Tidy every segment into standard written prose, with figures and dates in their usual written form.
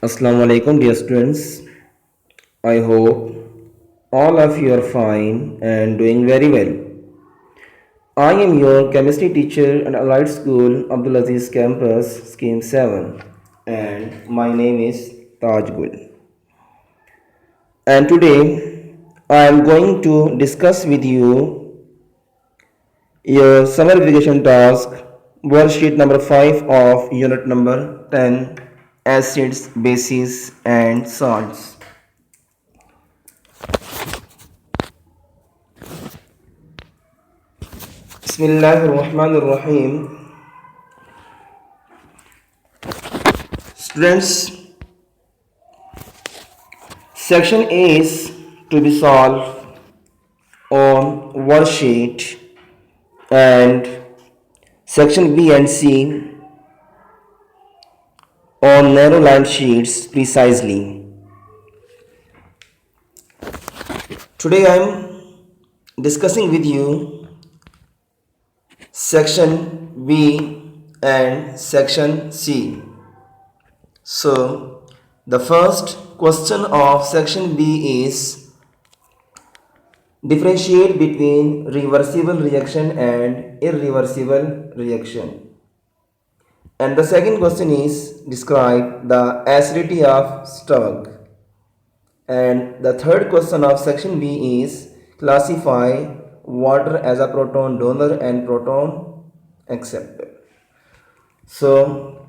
Assalamu alaikum, dear students. I hope all of you are fine and doing very well. I am your chemistry teacher at Allied School, Abdulaziz Campus, Scheme 7, and my name is Taj Gul. And today I am going to discuss with you your summer vacation task, worksheet number 5 of unit number 10, acids, bases, and salts. Bismillahirrahmanirrahim. Students, section A is to be solved on worksheet and section B and C on narrow line sheets precisely. Today I am discussing with you section B and section C. So, the first question of section B is differentiate between reversible reaction and irreversible reaction. And the second question is describe the acidity of stomach. And the third question of section B is classify water as a proton donor and proton acceptor. So,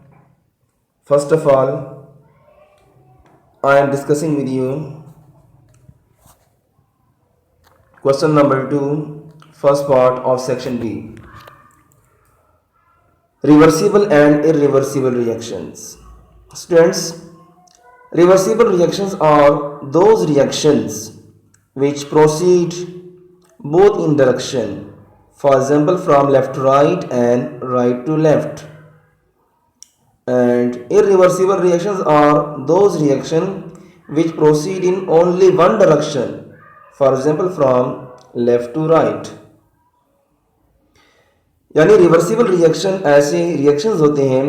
first of all, I am discussing with you question number 2, first part of section B. Reversible and irreversible reactions. Students, reversible reactions are those reactions which proceed both in direction, for example from left to right and right to left. And irreversible reactions are those reactions which proceed in only one direction, for example from left to right. यानी reversible reaction ऐसे reactions होते हैं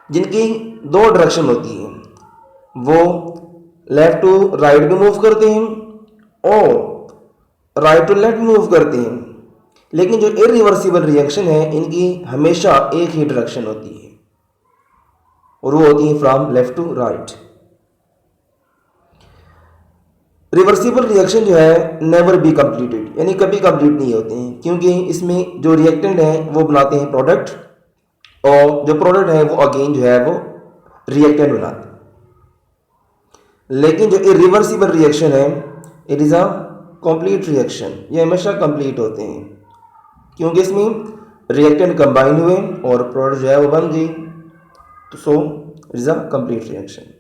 जिनकी दो direction होती हैं, वो left to right भी मूव करते हैं और राइट टू लेफ्ट मूव करते हैं, लेकिन जो इरिवर्सिबल रिएक्शन है इनकी हमेशा एक ही डायरेक्शन होती है और वो होती है from left to right. Reversible reaction जो है नेवर बी कंप्लीटेड, यानी कभी कंप्लीट नहीं होते हैं, क्योंकि इसमें जो रिएक्टेंट है वो बनाते हैं प्रोडक्ट और जो प्रोडक्ट है वो अगेन जो है वो रिएक्टेंट बनाते हैं. लेकिन जो इरिवर्सिबल रिएक्शन है it is a complete reaction, ये हमेशा कंप्लीट होते हैं क्योंकि इसमें रिएक्टेंट कंबाइन हुए और प्रोडक्ट जो है वो बन गई. तो so it is a complete reaction.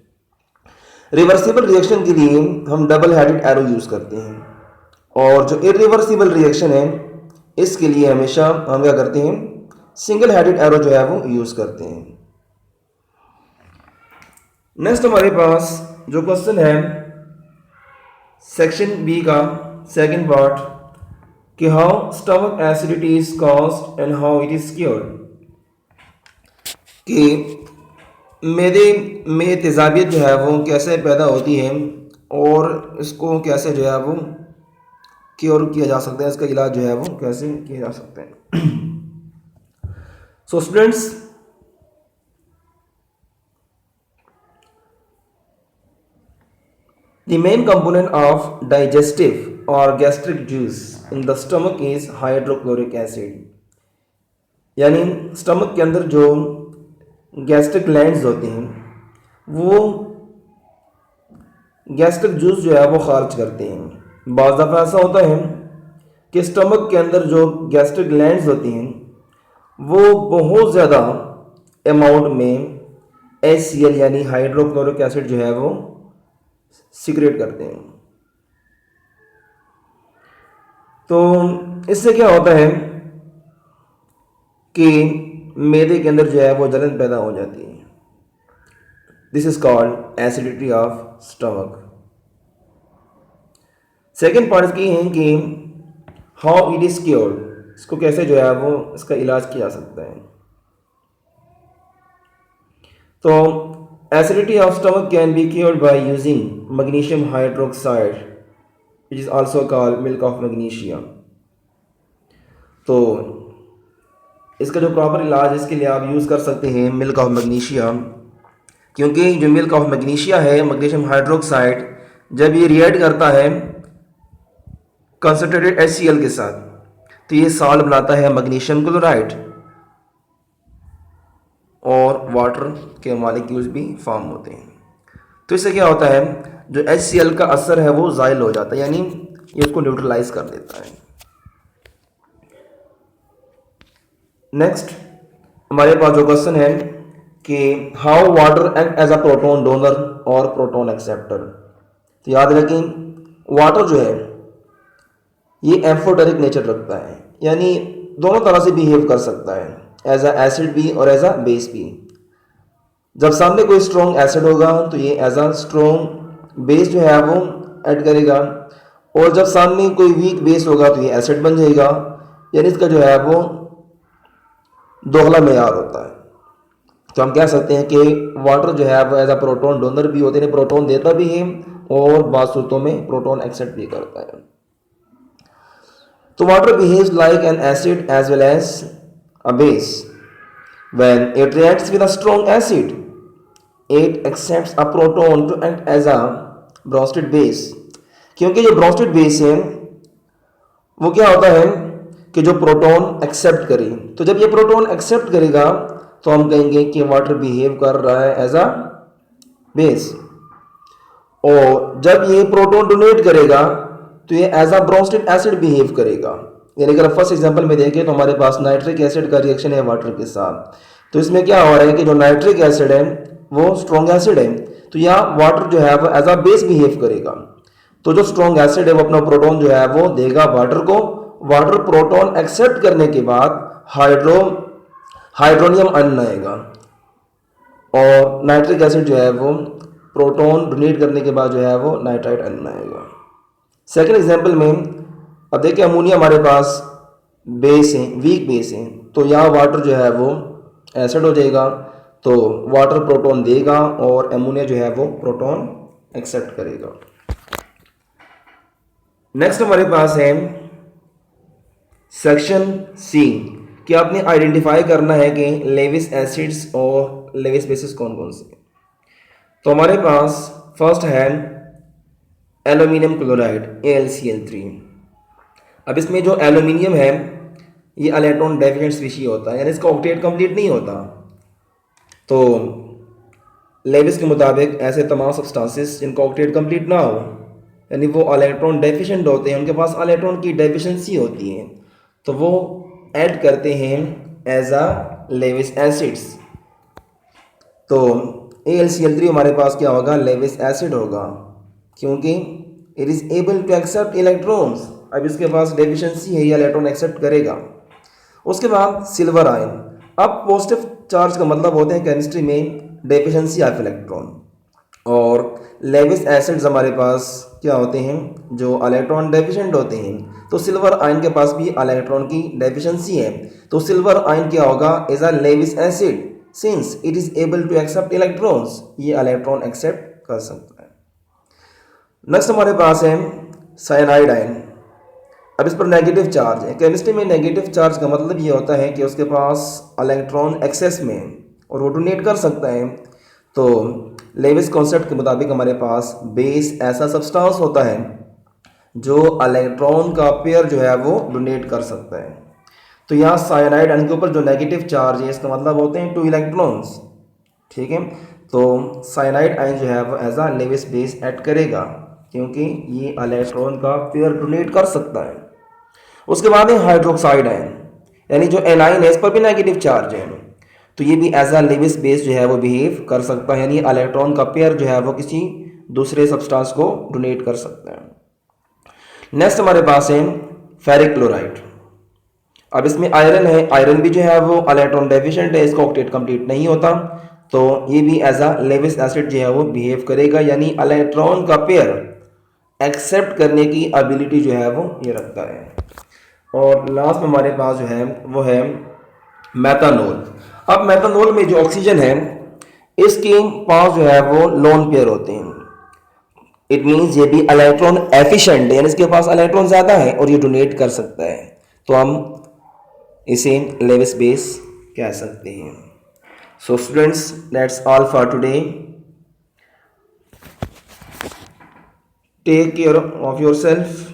Reversible reaction के लिए हम डबल हेडेड एरो यूज़ करते हैं और जो इरिवर्सिबल रिएक्शन है इसके लिए हमेशा हम क्या करते हैं, सिंगल हेडेड एरो जो है वो यूज़ करते हैं. नेक्स्ट हमारे पास जो क्वेश्चन है सेक्शन बी का सेकंड पार्ट कि how stomach acidity is caused and how it is cured. कि मैदे में तेज़ाबियत जो है वो कैसे पैदा होती है और इसको कैसे जो है वो क्योर किया जा सकता है, इसका इलाज जो है वो कैसे किया जा सकता है. So students, the main component of digestive और gastric juice in the stomach is hydrochloric acid. यानी स्टमक के अंदर जो गैस्ट्रिक ग्लैंड्स होती हैं वो गैस्ट्रिक जूस जो है वो खारिज करते हैं. बाज़ दफ़ा ऐसा होता है कि स्टमक के अंदर जो गैस्ट्रिक ग्लैंड्स होती हैं वो बहुत ज़्यादा अमाउंट में HCl यानी हाइड्रोक्लोरिक एसिड जो है वो सीक्रेट करते हैं. तो इससे क्या होता है कि मैदे के अंदर जो है वो जलन पैदा हो जाती है. This is called acidity of stomach. Second part की है कि हाउ इट इज क्योर्ड, इसको कैसे जो है वो इसका इलाज किया जा सकता है. तो Acidity of stomach can be cured by using magnesium hydroxide, which is also called milk of magnesia. तो इसका जो प्रॉपर इलाज है इसके लिए आप यूज़ कर सकते हैं मिल्क ऑफ मैग्नीशिया, क्योंकि जो मिल्क ऑफ मैग्नीशिया है मैग्नीशियम हाइड्रोक्साइड जब ये रिएक्ट करता है कंसनट्रेटेड HCl के साथ तो ये सॉल्ट बनाता है मैग्नीशियम क्लोराइड और वाटर के मॉलिक्यूल्स भी फॉर्म होते हैं। तो इससे क्या होता है जो HCl का असर है वो ज़ाइल हो जाता है, यानी ये उसको न्यूट्रलाइज कर देता है। नेक्स्ट हमारे पास जो क्वेश्चन है कि how water act as a proton donor और प्रोटोन एक्सेप्टर। तो याद रखें वाटर जो है ये एम्फोटेरिक नेचर रखता है, यानी दोनों तरह से बिहेव कर सकता है, एज अ एसिड भी और एज अ बेस भी। जब सामने कोई स्ट्रॉन्ग एसिड होगा तो ये एज अ स्ट्रॉन्ग बेस जो है वो ऐड करेगा, और जब सामने कोई वीक बेस होगा तो ये एसिड बन जाएगा, यानी इसका जो है वो दोगला मेयार होता है। तो हम कह सकते हैं कि वाटर जो है वो एज अ प्रोटोन डोनर भी होते हैं, प्रोटोन देता भी है और बाद सूरतों में प्रोटोन एक्सेप्ट भी करता है। तो water behaves like an acid as well as a base. When it reacts with a strong acid it accepts a proton to act as a Bronsted base. क्योंकि जो ब्रोस्टेड बेस है वो क्या होता है कि जो प्रोटोन एक्सेप्ट करे, तो जब ये प्रोटोन एक्सेप्ट करेगा तो हम कहेंगे कि वाटर बिहेव कर रहा है एज अ बेस, और जब ये प्रोटोन डोनेट करेगा तो ये as a Bronsted acid behave करेगा। यानी अगर फर्स्ट एग्जांपल में देखें तो हमारे पास नाइट्रिक एसिड का रिएक्शन है वाटर के साथ, तो इसमें क्या हो रहा है कि जो नाइट्रिक एसिड है वो स्ट्रॉन्ग एसिड है, तो यहाँ वाटर जो है वो एज अ बेस बिहेव करेगा। तो जो स्ट्रॉन्ग एसिड है वो अपना प्रोटोन जो है वो देगा वाटर को, वाटर प्रोटोन एक्सेप्ट करने के बाद हाइड्रोनियम आयन आएगा, और नाइट्रिक एसिड जो है वो प्रोटोन डोनेट करने के बाद जो है वो नाइट्राइट आयन आएगा। सेकेंड एग्जाम्पल में अब देखिए अमोनिया हमारे पास बेस है, वीक बेस है, तो यहाँ वाटर जो है वो एसिड हो जाएगा, तो वाटर प्रोटोन देगा और अमोनिया जो है वो प्रोटोन एक्सेप्ट करेगा। नेक्स्ट हमारे पास है सेक्शन सी कि आपने आइडेंटिफाई करना है कि लेविस एसिड्स और लेविस बेसिस कौन कौन से। तो हमारे पास फर्स्ट है एल्यूमिनियम क्लोराइड AlCl3। अब इसमें जो एल्यूमिनियम है ये इलेक्ट्रॉन डेफिशिएंट स्पीशीज होता है, यानी इसका ऑक्टेट कंप्लीट नहीं होता। तो लेविस के मुताबिक ऐसे तमाम सब्सटेंसेस जिनका ऑक्टेट कंप्लीट ना हो यानी वो इलेक्ट्रॉन डेफिशिएंट होते हैं, उनके पास इलेक्ट्रॉन की डेफिशिएंसी होती है, तो वो ऐड करते हैं एज अ लेविस एसिड्स। तो AlCl3 हमारे पास क्या होगा, लेविस एसिड होगा, क्योंकि it is able to accept electrons. अब इसके पास डेफिशिएंसी है, ये इलेक्ट्रॉन एक्सेप्ट करेगा। उसके बाद सिल्वर आयन। अब पॉजिटिव चार्ज का मतलब होते हैं केमिस्ट्री में डेफिशिएंसी ऑफ इलेक्ट्रॉन, और लेविस एसिड्स हमारे पास क्या होते हैं जो इलेक्ट्रॉन डेफिशिएंट होते हैं। तो सिल्वर आयन के पास भी इलेक्ट्रॉन की डेफिशिएंसी है, तो सिल्वर आयन क्या होगा, is a Lewis acid since it is able to accept electrons, ये इलेक्ट्रॉन एक्सेप्ट कर सकता है। नेक्स्ट हमारे पास है साइनाइड आयन। अब इस पर नेगेटिव चार्ज है। केमिस्ट्री में नेगेटिव चार्ज का मतलब ये होता है कि उसके पास इलेक्ट्रॉन एक्सेस में और वो डोनेट कर सकता है। तो लेविस कॉन्सेप्ट के मुताबिक हमारे पास बेस ऐसा सब्सटेंस होता है जो इलेक्ट्रॉन का पेयर जो है वो डोनेट कर सकता है। तो यहाँ साइनाइड आयन के ऊपर जो नेगेटिव चार्ज है इसका मतलब होते हैं 2 इलेक्ट्रॉन्स, ठीक है। तो साइनाइड आयन जो है वो as a Lewis base add करेगा, क्योंकि ये इलेक्ट्रॉन का पेयर डोनेट कर सकता है। उसके बाद है हाइड्रोक्साइड आयन, यानी जो एनाइन है इस पर भी नेगेटिव चार्ज है, तो ये भी एज अ लेविस बेस जो है वो बिहेव कर सकता है, यानी इलेक्ट्रॉन का पेयर जो है वो किसी दूसरे सब्सटेंस को डोनेट कर सकता है। नेक्स्ट हमारे पास है फेरिक क्लोराइड। अब इसमें आयरन है, आयरन भी जो है वो इलेक्ट्रॉन डेफिशिएंट है, इसका ऑक्टेट कंप्लीट नहीं होता, तो ये भी एज अ लेविस एसिड जो है वो बिहेव करेगा, यानी इलेक्ट्रॉन का पेयर एक्सेप्ट करने की एबिलिटी जो है वो ये रखता है। और लास्ट में हमारे पास जो है वो है मेथनॉल। अब मेथनॉल में जो ऑक्सीजन है इसके पास जो है वो लोन पेयर होते हैं। इट मीन्स ये भी इलेक्ट्रॉन एफिशिएंट है, यानी इसके पास इलेक्ट्रॉन ज़्यादा है और ये डोनेट कर सकता है, तो हम इसे लेविस बेस कह सकते हैं। So students, that's all for today. Take care of your self.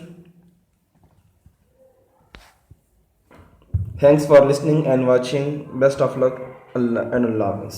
Thanks for listening and watching. Best of luck and Allah Hafiz.